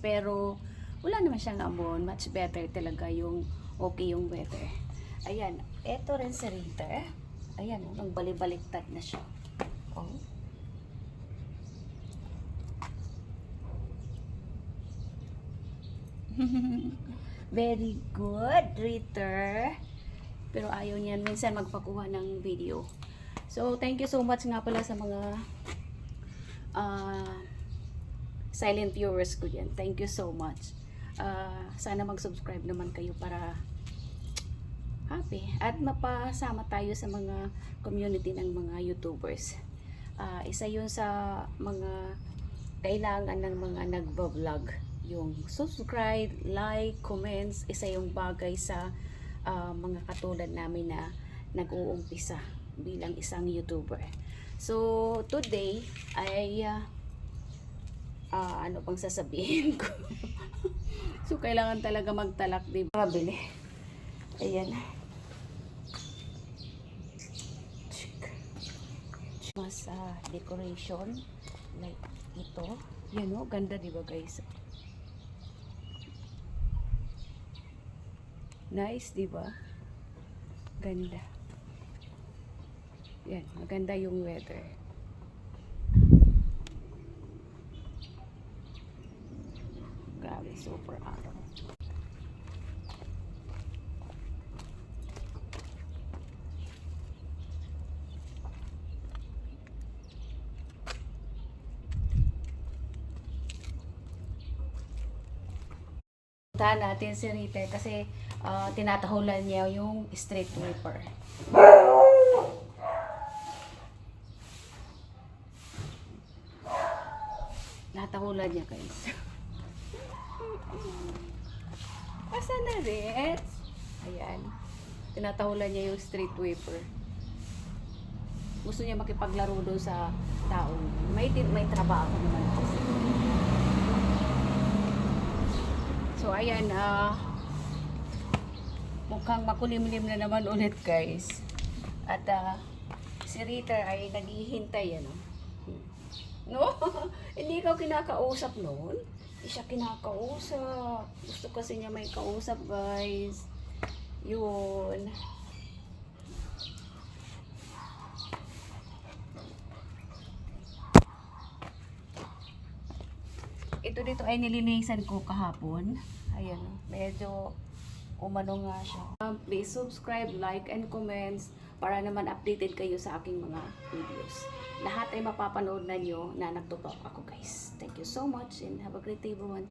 Pero wala naman siyang amon. Much better talaga yung okay yung weather. Ayan, eto rin si Rita. Ayan, nagbalik-baliktad na siya. Oh. Very good, Rita. Pero ayaw niyan minsan magpakuha ng video. So, thank you so much nga pala sa mga silent viewers ko dyan. Thank you so much. Sana mag-subscribe naman kayo para happy at mapasama tayo sa mga community ng mga YouTubers. Isa yun sa mga kailangan ng mga nagbablog, yung subscribe, like, comments. Isa yung bagay sa mga katulad namin na nag-uumpisa bilang isang YouTuber. So today ay ano pang sasabihin ko. So kailangan talaga magtalak, di ba? Mabili. Ayan. Mas decoration like ito. Yan o, ganda di ba guys? Nice di ba? Ganda. Yan, maganda yung weather. Grabe, super araw. Puntahan natin si Rita kasi tinatahulan niya yung street sweeper. Natahulan niya guys. Asan na rin? Ayan. Tinatahulan niya yung street sweeper. Gusto niya makipaglaro doon sa tao. May trabaho naman kasi. So ayan, mukhang makulimlim na naman ulit guys. At si Rita ay naghihintay, ano? No? Hindi ikaw kinakausap noon. Hindi siya kinakausap. Gusto kasi niya may kausap guys. Yun. Ito dito ay nilinisan ko kahapon. Ayan, medyo umano nga siya. Please subscribe, like, and comments para naman updated kayo sa aking mga videos. Lahat ay mapapanood na nyo na nagtutok ako guys. Thank you so much and have a great day everyone.